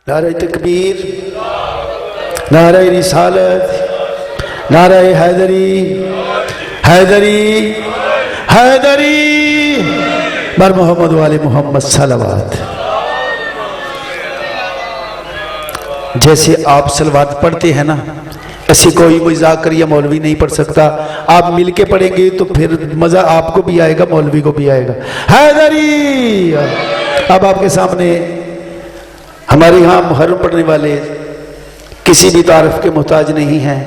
نعرہ تکبیر، نعرہ رسالت، نعرہ حیدری، حیدری حیدری بر محمد والے محمد صلوات۔ جیسے آپ صلوات پڑھتے ہیں نا، ایسے کوئی مذاکر یا مولوی نہیں پڑھ سکتا۔ آپ مل کے پڑھیں گے تو پھر مزہ آپ کو بھی آئے گا، مولوی کو بھی آئے گا۔ حیدری۔ اب آپ کے سامنے ہمارے یہاں محرم پڑھنے والے کسی بھی تعارف کے محتاج نہیں ہیں،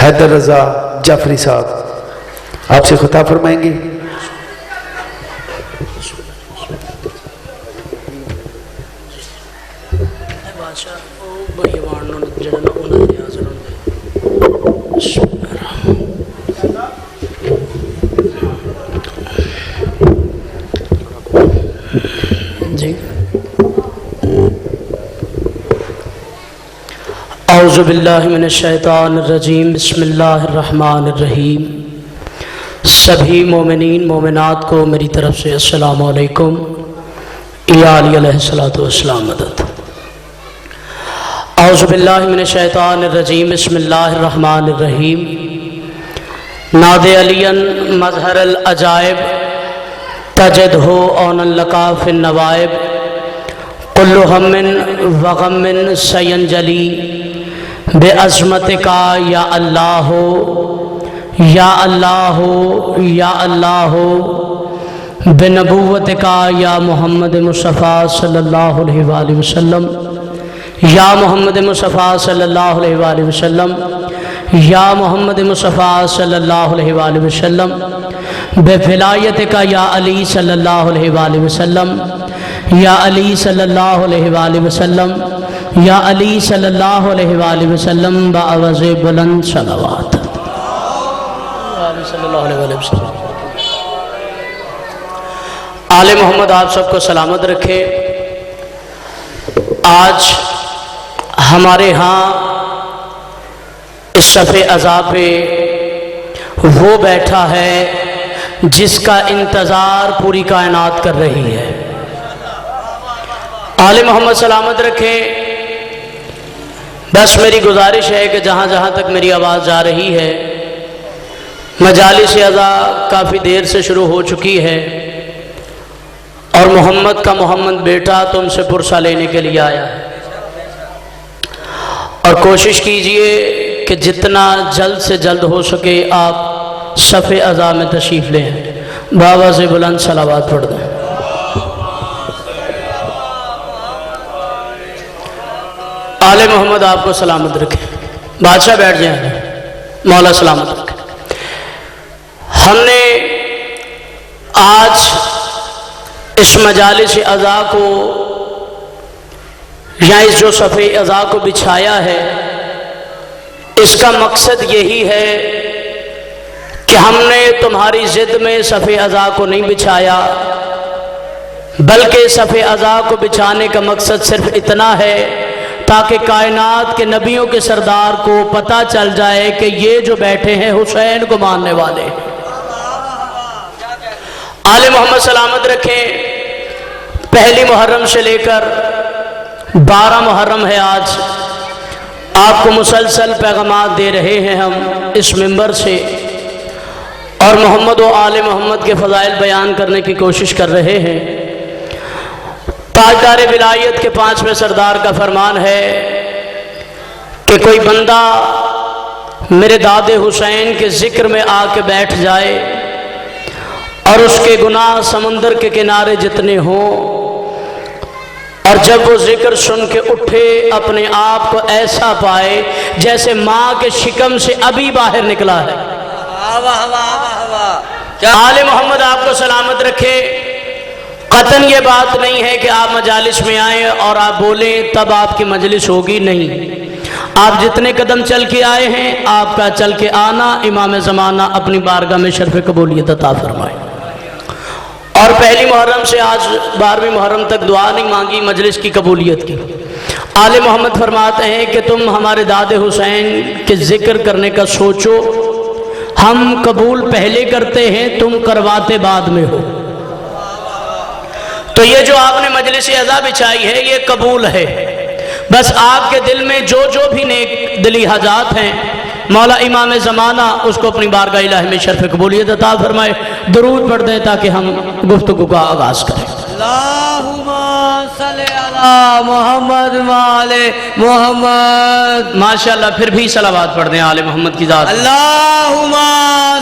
حیدر رضا جعفری صاحب آپ سے خطاب فرمائیں گے۔ جی اعوذ باللہ من الشیطان الرجیم، بسم اللہ الرحمن الرحیم۔ سبھی مومنین مومنات کو میری طرف سے السلام علیکم۔ یا علی علیہ السلام مدد۔ اعوذ باللہ من الشیطان الرجیم، بسم اللہ الرحمن الرحیم۔ ناد علین مظہر العجائب، تجد ہو اون لقا فی النوائب، کل ہم وغم سینجلی بے عظمتک یا اللہ یا اللہ یا اللہ، بنبوتک یا محمد مصطفیٰ صلی اللہ علیہ وآلہ وسلم، یا محمد مصطفیٰ صلی اللہ علیہ وآلہ وسلم، یا محمد مصطفیٰ صلی اللہ علیہ وآلہ وسلم، بے ولایتک یا علی صلی اللہ علیہ وآلہ وسلم، یا علی صلی اللہ علیہ وآلہ وسلم، یا علی صلی اللہ علیہ وآلہ وسلم، بآواز بلند صلوات۔ صلی اللہ علیہ وآلہ وسلم۔ آل محمد آپ سب کو سلامت رکھے۔ آج ہمارے ہاں اس صف اعضاء پہ وہ بیٹھا ہے جس کا انتظار پوری کائنات کر رہی ہے۔ آل محمد سلامت رکھے۔ بس میری گزارش ہے کہ جہاں جہاں تک میری آواز جا رہی ہے، مجالس اعضاء کافی دیر سے شروع ہو چکی ہے، اور محمد کا محمد بیٹا تم سے پرسہ لینے کے لیے آیا ہے۔ اور کوشش کیجئے کہ جتنا جلد سے جلد ہو سکے آپ صف اعضاء میں تشریف لیں، بآواز بلند صلوات پڑھ دیں۔ آل محمد آپ کو سلامت رکھے۔ بادشاہ بیٹھ جائیں، مولا سلامت رکھے۔ ہم نے آج اس مجالس اعضاء کو یا اس جو صف اعضاء کو بچھایا ہے، اس کا مقصد یہی ہے کہ ہم نے تمہاری ضد میں صف اعضاء کو نہیں بچھایا، بلکہ صف اعضاء کو بچھانے کا مقصد صرف اتنا ہے تاکہ کائنات کے نبیوں کے سردار کو پتہ چل جائے کہ یہ جو بیٹھے ہیں حسین کو ماننے والے۔ آل محمد سلامت رکھیں۔ پہلی محرم سے لے کر 12 محرم ہے آج، آپ کو مسلسل پیغامات دے رہے ہیں ہم اس منبر سے، اور محمد و آل محمد کے فضائل بیان کرنے کی کوشش کر رہے ہیں۔ تاجدار ولایت کے 5ویں سردار کا فرمان ہے کہ کوئی بندہ میرے داد حسین کے ذکر میں آ کے بیٹھ جائے اور اس کے گناہ سمندر کے کنارے جتنے ہوں، اور جب وہ ذکر سن کے اٹھے اپنے آپ کو ایسا پائے جیسے ماں کے شکم سے ابھی باہر نکلا ہے۔ آل محمد آپ کو سلامت رکھے۔ قطعاً یہ بات نہیں ہے کہ آپ مجالس میں آئیں اور آپ بولیں تب آپ کی مجلس ہوگی، نہیں۔ آپ جتنے قدم چل کے آئے ہیں، آپ کا چل کے آنا امام زمانہ اپنی بارگاہ میں شرف قبولیت عطا فرمائے۔ اور پہلی محرم سے آج 12ویں محرم تک دعا نہیں مانگی مجلس کی قبولیت کی۔ آل محمد فرماتے ہیں کہ تم ہمارے داد حسین کے ذکر کرنے کا سوچو، ہم قبول پہلے کرتے ہیں، تم کرواتے بعد میں ہو۔ تو یہ جو آپ نے مجلس اعضاء بچھائی ہے یہ قبول ہے، بس آپ کے دل میں جو جو بھی نیک دلی حاجات ہیں مولا امام زمانہ اس کو اپنی بارگاہ الہی میں شرف قبولیت عطا فرمائے. درود پڑھ دیں تاکہ ہم گفتگو کا آغاز کریں. اللہم صلی علی محمد وآل محمد. ماشاءاللہ پھر بھی صلوات پڑھ دیں آل محمد کی ذات. اللہم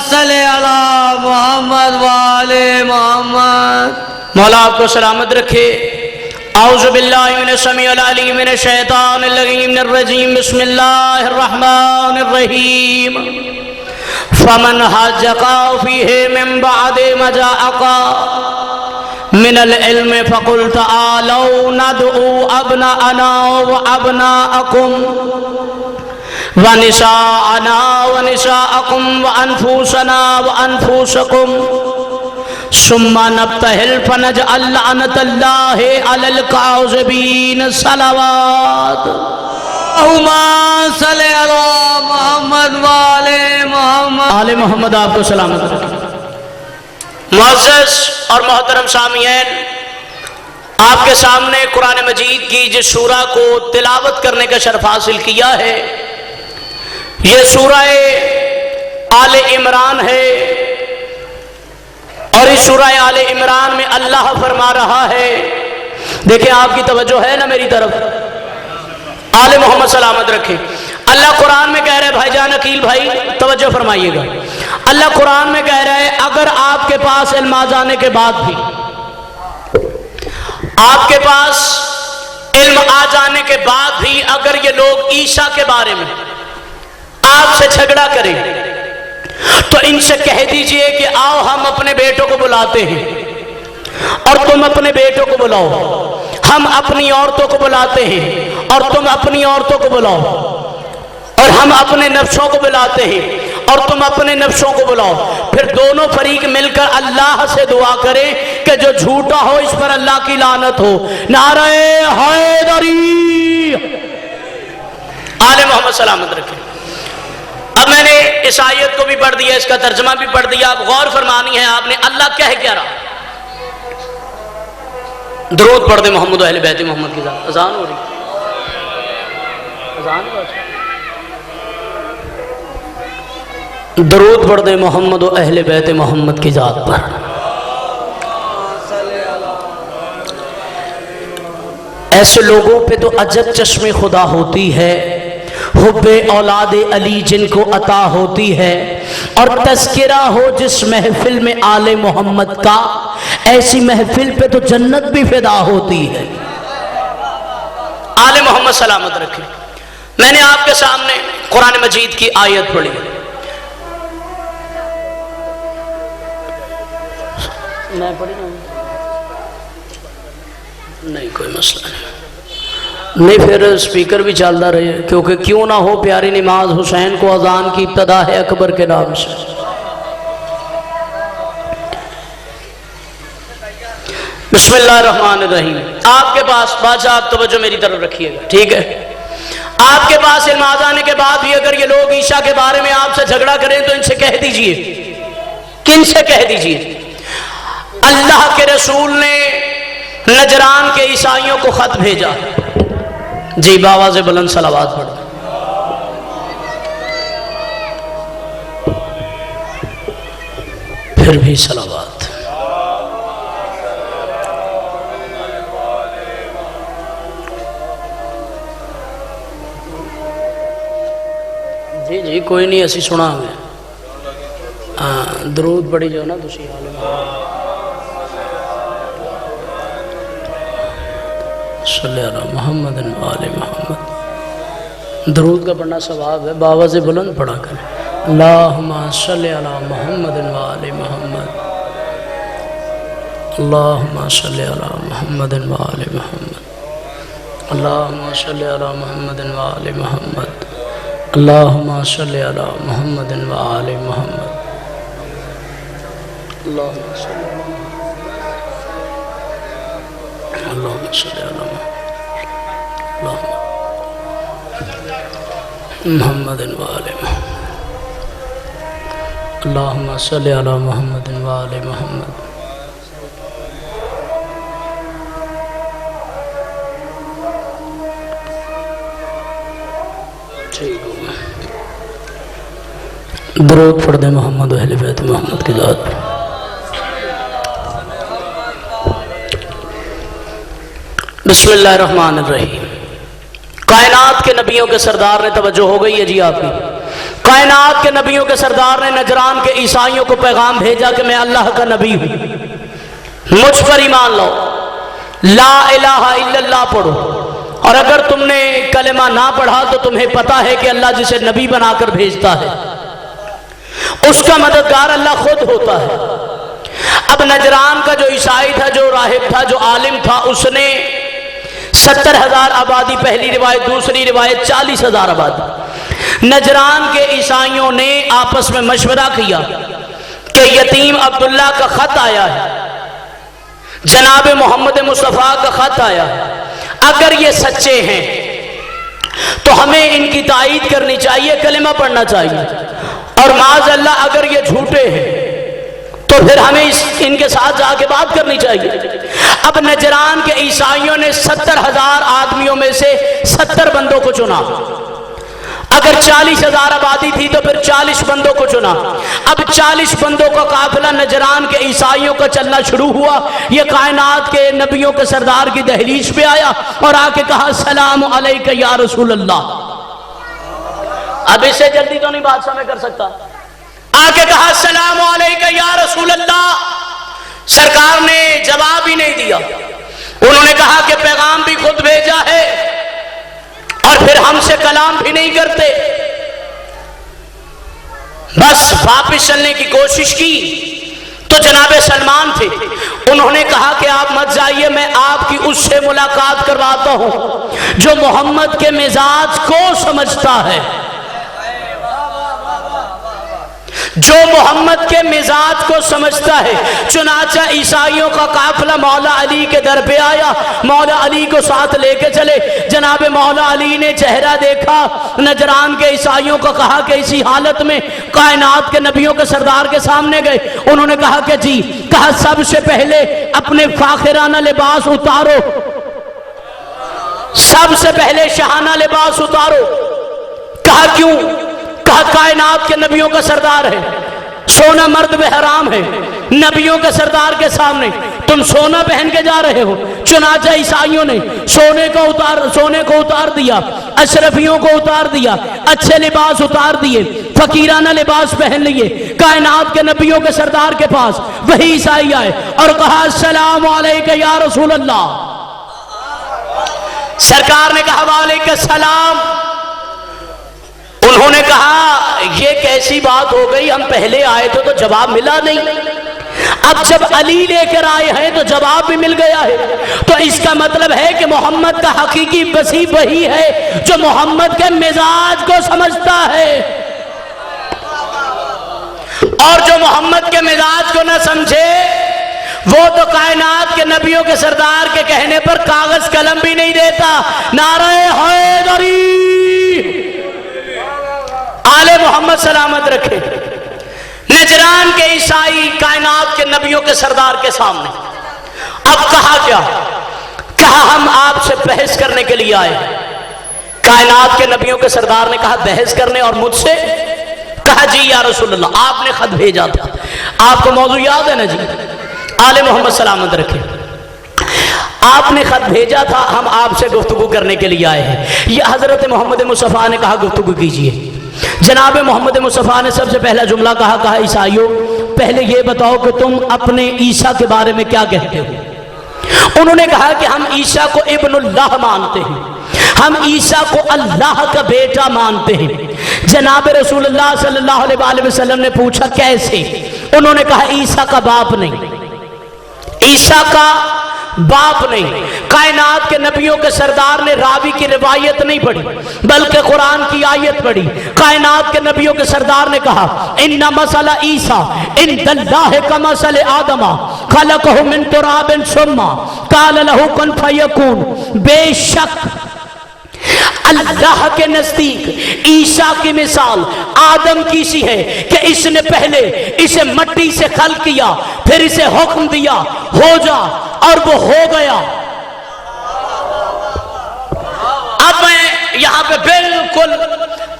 صلی علی محمد وآل محمد. مولا آپ کو سلامت رکھے. اعوذ باللہ من السمیع العلیم من الشیطان اللعین الرجیم. بسم اللہ الرحمن الرحیم. فمن حاجک فیہ من بعد ما جاءک من العلم فقل تعالوا ندعو ابناءنا وابناءکم ونساءنا ونساءکم وانفسنا وانفسکم ثم نبتہل فنجعل لعنت اللہ علی الکاذبین. صلوات. اللہم صلی علی محمد وآل محمد. آل محمد آپ کو سلامت رکھیں. معزز اور محترم سامعین، آپ کے سامنے قرآن مجید کی جس سورہ کو تلاوت کرنے کا شرف حاصل کیا ہے یہ سورہ آل عمران ہے. اور اس سورہ آل عمران میں اللہ فرما رہا ہے، دیکھیں آپ کی توجہ ہے نا میری طرف، آل محمد سلامت رکھیں. اللہ قرآن میں کہہ رہے بھائی جان عقیل بھائی توجہ فرمائیے گا. اللہ قرآن میں کہہ رہا ہے اگر آپ کے پاس علم آ جانے کے بعد بھی، آپ کے پاس علم آ جانے کے بعد بھی اگر یہ لوگ عیسیٰ کے بارے میں آپ سے جھگڑا کریں تو ان سے کہہ دیجئے کہ آؤ ہم اپنے بیٹوں کو بلاتے ہیں اور تم اپنے بیٹوں کو بلاؤ، ہم اپنی عورتوں کو بلاتے ہیں اور تم اپنی عورتوں کو بلاؤ، اور ہم اپنے نفسوں کو بلاتے ہیں اور تم اپنے نفسوں کو بلاؤ. پھر دونوں فریق مل کر اللہ سے دعا کریں کہ جو جھوٹا ہو اس پر اللہ کی لعنت ہو. نعرہ حیدری. آل محمد سلامت رکھیں. اب میں نے اس آیت کو بھی پڑھ دیا، اس کا ترجمہ بھی پڑھ دیا. اب غور فرمانی ہے آپ نے اللہ کہہ کیا رہا. درود پڑھ دے محمد و اہل بیت محمد کی ذات. اذان ہو رہی، اذان ہو رہی. درود پڑھ دے محمد و اہل بیت محمد کی ذات پر. ایسے لوگوں پہ تو عجب چشم خدا ہوتی ہے، حب اولاد علی جن کو عطا ہوتی ہے، اور تذکرہ ہو جس محفل میں آل محمد کا، ایسی محفل پہ تو جنت بھی فدا ہوتی ہے. آل محمد سلامت رکھیں. میں نے آپ کے سامنے قرآن مجید کی آیت پڑھی. میں پڑھی نہیں، کوئی مسئلہ نہیں، پھر سپیکر بھی چلتا رہے، کیونکہ کیوں نہ ہو پیاری نماز حسین کو اذان کی ابتدا ہے اکبر کے نام سے. بسم اللہ الرحمن الرحیم. آپ کے پاس بادشاہ آپ توجہ میری طرف رکھیے گا، ٹھیک ہے؟ آپ کے پاس علم آ جانے کے بعد بھی اگر یہ لوگ عیسیٰ کے بارے میں آپ سے جھگڑا کریں تو ان سے کہہ دیجئے. کن سے کہہ دیجئے؟ اللہ کے رسول نے نجران کے عیسائیوں کو خط بھیجا. جی بآواز بلند صلوات پڑھ. پھر بھی صلوات. جی جی کوئی نہیں، اسی سنا ہمیں. درود پڑھی جو نا تسی صلی اللہ محمد آل محمد. درود کا پڑھنا ثواب ہے، بآواز بلند پڑھا کریں. اللہم صلی علی محمد آل محمد. اللہم صلی علی محمد آل محمد. اللہم صلی علی محمد آل محمد. اللہم صلی علی محمد آل محمد. اللہم صلی اللہم صلی علی محمد وآل محمد. اللہم صلی علی محمد وآل محمد. ٹھیک ہوں میں. درود پڑھ دیں محمد و اہل بیت محمد کی ذات پر. بسم اللہ الرحمن الرحیم. کائنات کے نبیوں کے سردار نے, توجہ ہو گئی ہے جی آپ کی, کائنات کے نبیوں کے سردار نے نجران کے عیسائیوں کو پیغام بھیجا کہ میں اللہ کا نبی ہوں, مجھ پر ایمان لاؤ, لا الہ الا اللہ پڑھو, اور اگر تم نے کلمہ نہ پڑھا تو تمہیں پتا ہے کہ اللہ جسے نبی بنا کر بھیجتا ہے اس کا مددگار اللہ خود ہوتا ہے. اب نجران کا جو عیسائی تھا, جو راہب تھا, جو عالم تھا, اس نے 70,000 آبادی, پہلی روایت, دوسری روایت 40,000 آبادی. نجران کے عیسائیوں نے آپس میں مشورہ کیا کہ یتیم عبداللہ کا خط آیا ہے, جناب محمد مصطفیٰ کا خط آیا ہے, اگر یہ سچے ہیں تو ہمیں ان کی تائید کرنی چاہیے, کلمہ پڑھنا چاہیے, اور معاذ اللہ اگر یہ جھوٹے ہیں تو پھر ہمیں ان کے ساتھ جا کے بات کرنی چاہیے. اب نجران کے عیسائیوں نے 70,000 آدمیوں میں سے 70 بندوں کو چنا. اگر 40,000 آبادی تھی تو پھر 40 بندوں کو چنا. اب 40 بندوں کا قافلہ نجران کے عیسائیوں کا چلنا شروع ہوا. یہ کائنات کے نبیوں کے سردار کی دہلیز پہ آیا اور آ کے کہا السلام علیکہ یا رسول اللہ. اب اس سے جلدی تو نہیں بادشاہ میں کر سکتا. آ کے کہا السلام علیکہ یا رسول اللہ. سرکار نے جواب ہی نہیں دیا. انہوں نے کہا کہ پیغام بھی خود بھیجا ہے اور پھر ہم سے کلام بھی نہیں کرتے. بس واپس چلنے کی کوشش کی تو جناب سلمان تھے, انہوں نے کہا کہ آپ مت جائیے, میں آپ کی اس سے ملاقات کرواتا ہوں جو محمد کے مزاج کو سمجھتا ہے, جو محمد کے مزاج کو سمجھتا ہے. چنانچہ عیسائیوں کا قافلہ مولا علی کے در پہ آیا, مولا علی کو ساتھ لے کے چلے. جناب مولا علی نے چہرہ دیکھا نجران کے عیسائیوں کا, کہا کہ اسی حالت میں کائنات کے نبیوں کے سردار کے سامنے گئے. انہوں نے کہا کہ جی, کہا سب سے پہلے اپنے فاخرانہ لباس اتارو, سب سے پہلے شاہانہ لباس اتارو. کہا کیوں؟ کہا کائنات کے نبیوں کا سردار ہے, سونا مرد بے حرام ہے, نبیوں کے سردار کے سامنے تم سونا پہن کے جا رہے ہو. چنانچہ عیسائیوں نے سونے کو اتار دیا, اشرفیوں کو اتار دیا, اچھے لباس اتار دیے, فقیرانہ لباس پہن لیے. کائنات کے نبیوں کے سردار کے پاس وہی عیسائی آئے اور کہا السلام علیکہ یا رسول اللہ. سرکار نے کہا وعلیکم السلام. انہوں نے کہا یہ کیسی بات ہو گئی, ہم پہلے آئے تھے تو جواب ملا نہیں, اب جب علی لے کر آئے ہیں تو جواب بھی مل گیا ہے, تو اس کا مطلب ہے کہ محمد کا حقیقی وسیع وہی ہے جو محمد کے مزاج کو سمجھتا ہے, اور جو محمد کے مزاج کو نہ سمجھے وہ تو کائنات کے نبیوں کے سردار کے کہنے پر کاغذ قلم بھی نہیں دیتا. نعرہ حیدری, آل محمد سلامت رکھے. نجران کے عیسائی کائنات کے نبیوں کے سردار کے سامنے اب کہا کیا؟ کہا ہم آپ سے بحث کرنے کے لیے آئے. کائنات کے نبیوں کے سردار نے کہا بحث کرنے, اور مجھ سے؟ کہا جی یا رسول اللہ, آپ نے خط بھیجا تھا, آپ کو موضوع یاد ہے نا جی, آل محمد سلامت رکھے, آپ نے خط بھیجا تھا, ہم آپ سے گفتگو کرنے کے لیے آئے ہیں. یہ حضرت محمد مصطفیٰ نے کہا گفتگو کیجئے. جناب محمد مصطفیٰ نے سب سے پہلا جملہ کہا عیسائیوں پہلے یہ بتاؤ کہ تم اپنے عیسیٰ کے بارے میں کیا کہتے ہو. انہوں نے کہا کہ ہم عیسیٰ کو ابن اللہ مانتے ہیں, ہم عیسیٰ کو اللہ کا بیٹا مانتے ہیں. جناب رسول اللہ صلی اللہ علیہ وسلم نے پوچھا کیسے؟ انہوں نے کہا عیسیٰ کا باپ نہیں, عیسیٰ کا باپ نہیں. کائنات کے نبیوں کے سردار نے راوی کی روایت نہیں پڑھی بلکہ قرآن کی آیت پڑھی. کائنات کے نبیوں کے سردار نے کہا ان مثل عیسیٰ عند اللہ کمثل آدم خلقہ من تراب ثم قال له کن فیکون. بے شک اللہ کے نزدیک عیسیٰ کی مثال آدم کی سی ہے کہ اس نے پہلے اسے مٹی سے خلق کیا, پھر اسے حکم دیا ہو جا, اور وہ ہو گیا. اب میں یہاں پہ بالکل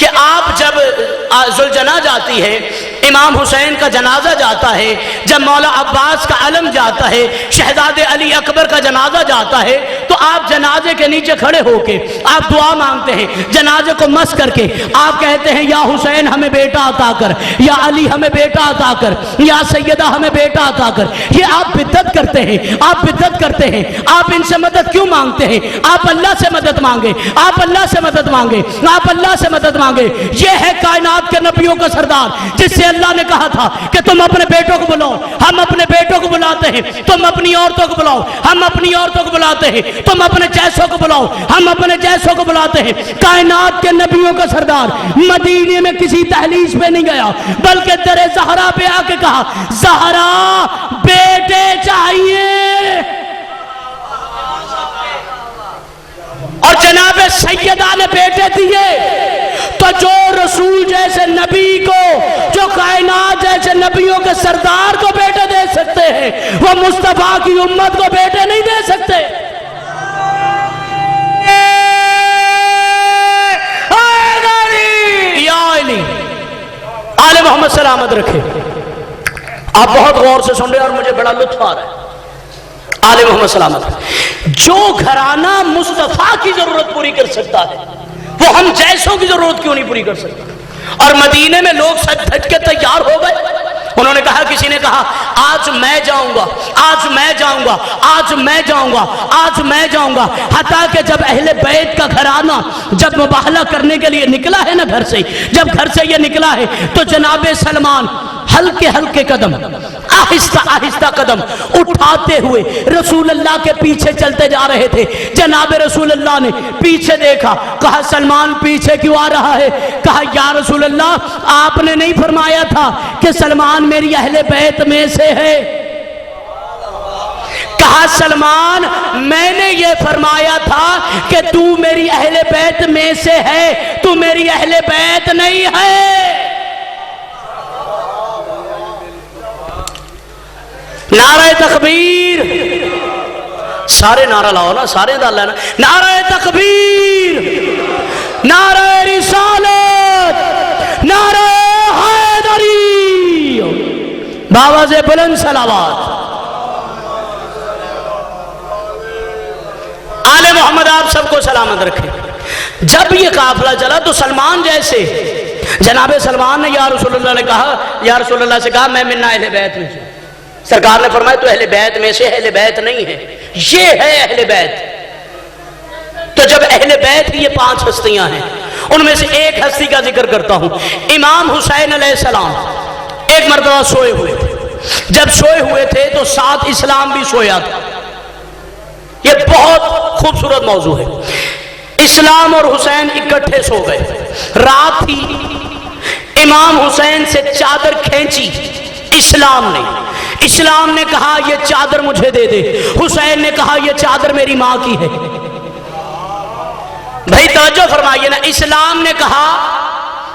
کہ آپ جب ذوالجناح جاتی ہے، امام حسین کا جنازہ جاتا ہے، جب مولا عباس کا علم جاتا ہے، شہزادے علی اکبر کا جنازہ جاتا ہے، تو آپ جنازے کے نیچے کھڑے ہو کے آپ دعا مانگتے ہیں، جنازے کو مس کر کے آپ کہتے ہیں یا حسین ہمیں بیٹا عطا کر، یا علی ہمیں بیٹا عطا کر، یا سیدہ ہمیں بیٹا عطا کر۔ یہ آپ بدعت کرتے ہیں، آپ بدعت کرتے ہیں۔ آپ ان سے مدد کیوں مانگتے ہیں؟ آپ اللہ سے مدد مانگے، آپ اللہ سے مدد مانگے، آپ اللہ سے مدد مانگے۔ یہ ہے کائنات کے نبیوں کا سردار، جس سے اللہ نے کہا تھا کہ تم اپنے بیٹوں کو بلاؤ، ہم اپنے بیٹوں کو بلاتے ہیں، تم اپنی عورتوں کو بلاؤ، ہم اپنی عورتوں کو بلاتے ہیں، تم اپنے جیسوں کو بلاؤ، ہم اپنے جیسوں کو بلاتے ہیں۔ کائنات کے نبیوں کا سردار مدینے میں کسی دہلیز پہ نہیں گیا، بلکہ در زہرا پہ آ کے کہا زہرا بیٹے چاہیے، اور جناب سیدہ نے بیٹے دیے۔ تو جو رسول جیسے نبی کو، جو کائنات جیسے نبیوں کے سردار کو بیٹے دے سکتے ہیں، وہ مصطفیٰ کی امت کو بیٹے نہیں دے سکتے۔ یا علی، آل محمد سلامت رکھے۔ آپ بہت غور سے سن رہے ہیں اور مجھے بڑا لطف آ رہا ہے۔ آل محمد سلامت، جو گھرانہ مصطفیٰ کی ضرورت پوری کر سکتا ہے، وہ ہم جیسوں کی ضرورت کیوں نہیں پوری کر سکتا؟ اور مدینے میں لوگ سج دھج کے تیار ہو گئے۔ انہوں نے کہا، کسی نے کہا آج میں جاؤں گا، آج میں جاؤں گا، آج میں جاؤں گا، آج میں جاؤں گا، حتیٰ کہ جب اہل بیت کا گھرانہ جب مباہلہ کرنے کے لیے نکلا ہے نا گھر سے، جب گھر سے یہ نکلا ہے تو جناب سلمان ہلکے ہلکے قدم، آہستہ آہستہ قدم اٹھاتے ہوئے رسول اللہ کے پیچھے چلتے جا رہے تھے۔ جناب رسول اللہ نے پیچھے دیکھا، کہا سلمان پیچھے کیوں آ رہا ہے؟ کہا یا رسول اللہ، آپ نے نہیں فرمایا تھا کہ سلمان میری اہل بیت میں سے ہے؟ کہا سلمان، میں نے یہ فرمایا تھا کہ تو میری اہل بیت میں سے ہے، تو میری اہل بیت نہیں ہے۔ نعرہ تکبیر، سارے نعرہ لاؤ نا، سارے دا اللہ نا، نعرہ تکبیر، نعرہ رسالت، نعرہ حیدری، باواز بلند صلوات۔ آل محمد آپ سب کو سلامت رکھے۔ جب یہ قافلہ چلا تو سلمان جیسے، جناب سلمان نے یا رسول اللہ نے کہا، یا رسول اللہ سے کہا میں من اہل بیت میں سے۔ سرکار نے فرمایا تو اہل بیت میں سے اہل بیت نہیں ہے، یہ ہے اہل بیت۔ تو جب اہل بیت کی یہ 5 ہستیاں ہیں، ان میں سے ایک ہستی کا ذکر کرتا ہوں۔ امام حسین علیہ السلام ایک مرتبہ سوئے ہوئے تھے، جب سوئے ہوئے تھے تو ساتھ اسلام بھی سویا تھا۔ یہ بہت خوبصورت موضوع ہے۔ اسلام اور حسین اکٹھے سو گئے، رات تھی، امام حسین سے چادر کھینچی اسلام نے کہا یہ چادر مجھے دے دے، حسین نے کہا یہ چادر میری ماں کی ہے۔ بھائی توجہ فرمائیے نا، اسلام نے کہا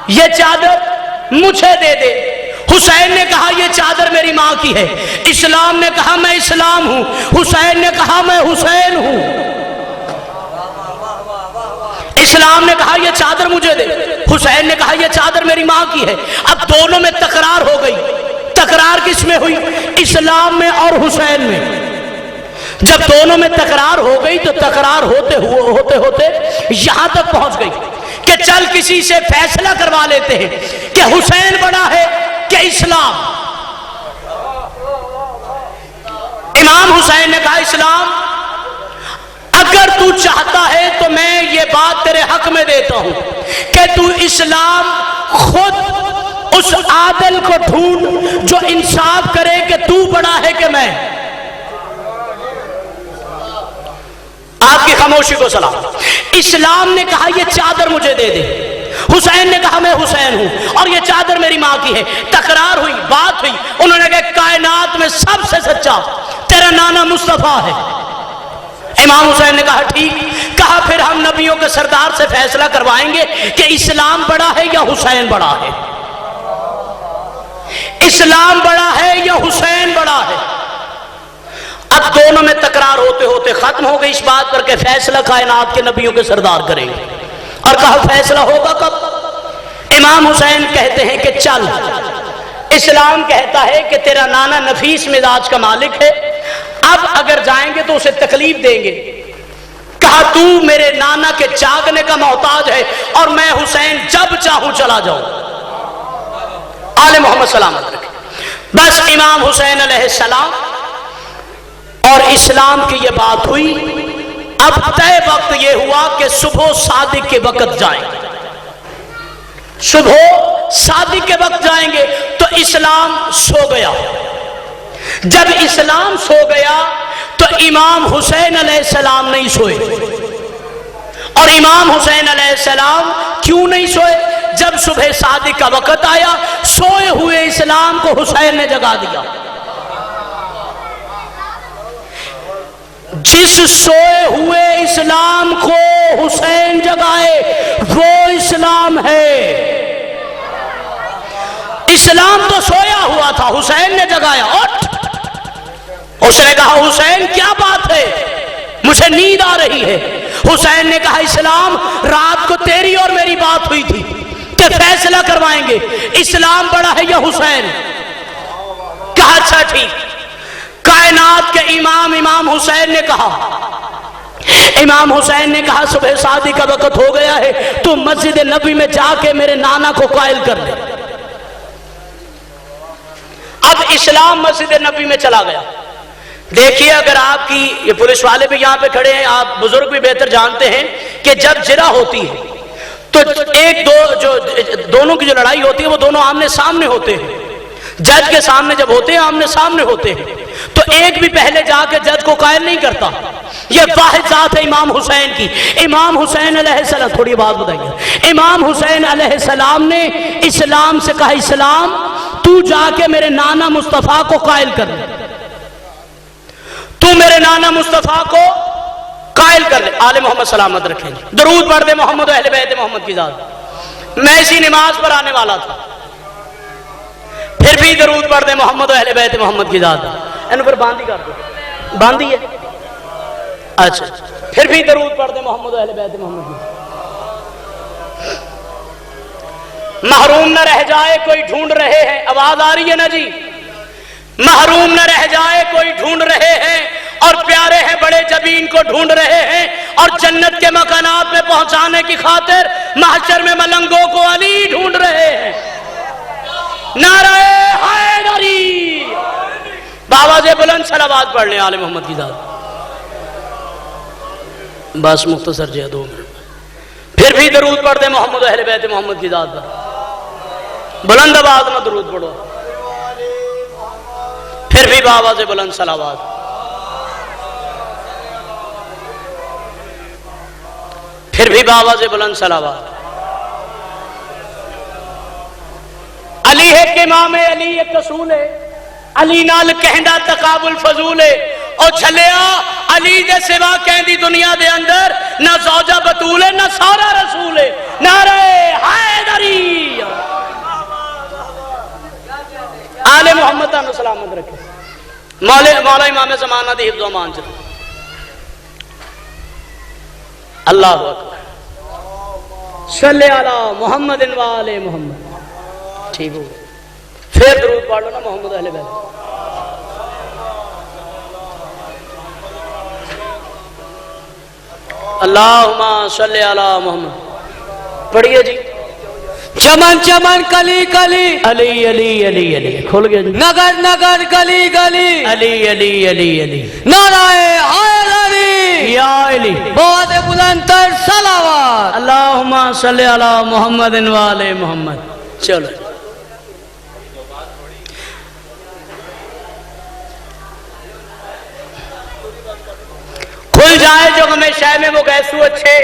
یہ چادر مجھے دے دے، حسین نے کہا یہ چادر میری ماں کی ہے۔ اسلام نے کہا میں اسلام ہوں، حسین نے کہا میں حسین ہوں۔ اسلام نے کہا یہ چادر مجھے دے، حسین نے کہا یہ چادر میری ماں کی ہے۔ اب دونوں میں تکرار ہو گئی۔ تکرار کس میں ہوئی؟ اسلام میں اور حسین میں۔ جب دونوں میں تکرار ہو گئی تو تکرار ہوتے ہوتے یہاں تک پہنچ گئی کہ چل کسی سے فیصلہ کروا لیتے ہیں کہ حسین بڑا ہے کہ اسلام۔ امام حسین نے کہا اسلام، اگر تو چاہتا ہے تو میں یہ بات تیرے حق میں دیتا ہوں کہ تو اسلام خود اس عادل کو ڈھونڈ جو انصاف کرے کہ تو بڑا ہے کہ میں۔ آپ کی خاموشی کو سلام۔ اسلام نے کہا یہ چادر مجھے دے دے، حسین نے کہا میں حسین ہوں اور یہ چادر میری ماں کی ہے۔ تکرار ہوئی، بات ہوئی، انہوں نے کہا کائنات میں سب سے سچا تیرا نانا مصطفیٰ ہے۔ امام حسین نے کہا ٹھیک، کہا پھر ہم نبیوں کے سردار سے فیصلہ کروائیں گے کہ اسلام بڑا ہے یا حسین بڑا ہے، اسلام بڑا ہے یا حسین بڑا ہے۔ اب دونوں میں تکرار ہوتے ہوتے ختم ہو گئی اس بات پر کہ فیصلہ کائنات کے نبیوں کے سردار کریں گے۔ اور کہا فیصلہ ہوگا کب؟ امام حسین کہتے ہیں کہ چل، اسلام کہتا ہے کہ تیرا نانا نفیس مزاج کا مالک ہے، اب اگر جائیں گے تو اسے تکلیف دیں گے۔ کہا تو میرے نانا کے جاگنے کا محتاج ہے اور میں حسین جب چاہوں چلا جاؤں۔ آل محمد سلامت رکھے۔ بس امام حسین علیہ السلام اور اسلام کی یہ بات ہوئی۔ اب طے وقت یہ ہوا کہ صبح صادق کے وقت جائیں گے، صبح صادق کے وقت جائیں گے۔ تو اسلام سو گیا۔ جب اسلام سو گیا تو امام حسین علیہ السلام نہیں سوئے۔ اور امام حسین علیہ السلام کیوں نہیں سوئے؟ جب صبح صادق کا وقت آیا، سوئے ہوئے اسلام کو حسین نے جگا دیا۔ جس سوئے ہوئے اسلام کو حسین جگائے وہ اسلام ہے۔ اسلام تو سویا ہوا تھا، حسین نے جگایا۔ اٹھ! اس نے کہا حسین کیا بات ہے، مجھے نیند آ رہی ہے۔ حسین نے کہا اسلام رات کو تیری اور میری بات ہوئی تھی کہ فیصلہ کروائیں گے، اسلام بڑا ہے یا حسین؟ کہا اچھا ٹھیک۔ کائنات کے امام حسین نے کہا، امام حسین نے کہا صبح صادق کا وقت ہو گیا ہے، تو مسجد نبی میں جا کے میرے نانا کو قائل کر دے۔ اب اسلام مسجد نبی میں چلا گیا۔ دیکھیے اگر آپ کی، یہ پولیس والے بھی یہاں پہ کھڑے ہیں، آپ بزرگ بھی بہتر جانتے ہیں کہ جب جرح ہوتی ہے تو دونوں کی جو لڑائی ہوتی ہے وہ دونوں آمنے سامنے ہوتے ہیں۔ جج کے سامنے جب ہوتے ہیں، آمنے سامنے ہوتے ہیں، تو ایک بھی پہلے جا کے جج کو قائل نہیں کرتا۔ یہ واحد ذات ہے امام حسین کی۔ امام حسین علیہ السلام، تھوڑی بات بتائیے، امام حسین علیہ السلام نے اسلام سے کہا اسلام تو جا کے میرے نانا مصطفیٰ کو قائل کر دے، تو میرے نانا مصطفیٰ کو قائل کر لے۔ آل محمد سلامت رکھیں، درود پڑھ دے محمد و اہل بیت محمد کی ذات۔ میں اسی نماز پر آنے والا تھا، پھر بھی درود پڑھ دے محمد و اہل بیت محمد کی ذات۔ ان پر باندھی کر دو، باندھی ہے، اچھا پھر بھی درود پڑھ دے محمد و اہل بیت محمد کی ذات۔ محروم نہ رہ جائے کوئی ڈھونڈ رہے ہیں، آواز آ رہی ہے نا جی؟ محروم نہ رہ جائے کوئی ڈھونڈ رہے ہیں، اور پیارے ہیں بڑے جبین کو ڈھونڈ رہے ہیں، اور جنت کے مکانات میں پہنچانے کی خاطر محشر میں ملنگوں کو علی ڈھونڈ رہے ہیں۔ نعرہ حیدری! بآواز بلند صلوات پڑھ لیں آل محمد کی ذات۔ بس مختصر جی 2 منٹ، پھر بھی درود پڑھ دے محمد و اہل بیت محمد کی ذات پر، بلند آواز میں درود پڑھو، پھر بھی بآواز بلند صلوات، پھر بھی بآواز بلند صلوات۔ علی ہے امام، علی ایک رسول ہے، علی نال کہندا تقابل فضول ہے، او چھلیا علی دے سوا کہندی دنیا دے اندر نہ زوجہ بطول ہے نہ سارا رسول ہے۔ نعرہ حیدری! آل محمد تانوں سلامت رکھے، مولا امام زمانہ دی حفظ و امان چ۔ اللہ اکبر، صلی علی محمد و آل محمد۔ ٹھیک ہو، پھر درود پڑھ لو نا محمد اہل بیت۔ اللہم صلی علی محمد، پڑھیے جی۔ چمن چمن کلی کلی، علی علی علی علی، کھول گیا جی۔ نگر نگر گلی گلی، علی علی علی علی، نعرہ حیدری! یا علی! بہت بلند تر صلوات۔ اللہم صلی علی محمد و آل محمد۔ چلو کھل جائے جو غم شہ میں وہ گیسو اچھے،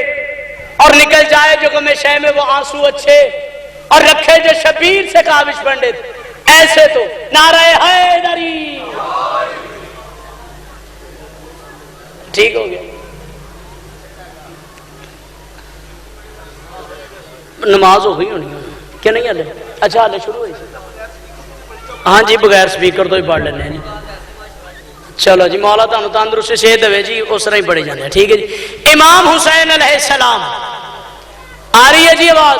اور نکل جائے جو غم شہ میں وہ آنسو اچھے، اور رکھے جو شبیر سے کاوش پنڈت ایسے تو نعرہ حیدری! ٹھیک ہو گیا؟ نماز ہو گئی ہونی کہ نہیں؟ ہلے اچھا ہلے شروع ہوئی؟ ہاں جی، بغیر سپیکر تو ہی پڑھ لینے ہیں۔ چلو جی، مولا تانوں تندرستی صحت دے جی، اس طرح ہی پڑھی جانے ہیں۔ ٹھیک ہے جی۔ امام حسین علیہ السلام، آ رہی ہے جی آواز؟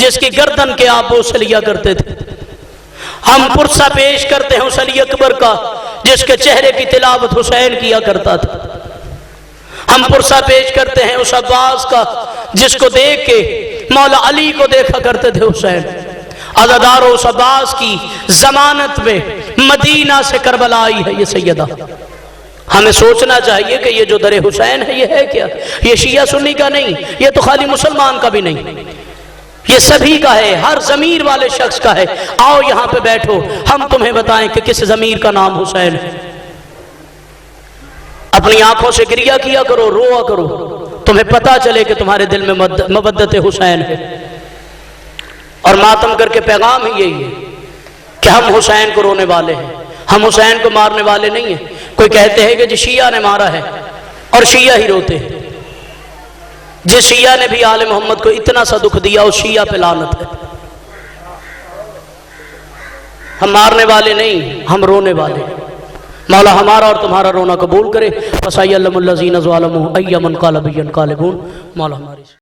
جس کی گردن کے آپ بوسے لیا کرتے تھے. ہم پرسہ پیش کرتے ہیں اس علی اکبر کا جس کے چہرے کی تلاوت حسین کیا کرتا تھا. ہم پرسہ پیش کرتے ہیں اس عباس کا جس کو دیکھ کے مولا علی کو دیکھا کرتے تھے حسین. عزادار اس عباس کی ضمانت میں مدینہ سے کربلا آئی ہے یہ سیدہ. ہمیں سوچنا چاہیے کہ یہ جو در حسین ہے یہ ہے کیا؟ یہ شیعہ سنی کا نہیں، یہ تو خالی مسلمان کا بھی نہیں، یہ سبھی کا ہے، ہر ضمیر والے شخص کا ہے. آؤ یہاں پہ بیٹھو، ہم تمہیں بتائیں کہ کس ضمیر کا نام حسین ہے. اپنی آنکھوں سے گریہ کیا کرو، روا کرو، تمہیں پتا چلے کہ تمہارے دل میں مودت حسین ہے. اور ماتم کر کے پیغام ہی یہی ہے کہ ہم حسین کو رونے والے ہیں، ہم حسین کو مارنے والے نہیں ہیں. کوئی کہتے ہیں کہ جی شیعہ نے مارا ہے اور شیعہ ہی روتے ہیں. جس شیعہ نے بھی آل محمد کو اتنا سا دکھ دیا اس شیعہ پہ لعنت ہے. ہم مارنے والے نہیں، ہم رونے والے. مولا ہمارا اور تمہارا رونا قبول کرے. فَسَيَعْلَمُ الَّذِينَ ظَلَمُوا أَيَّ مُنْقَلَبٍ يَنقَلِبُونَ. مولا ہماری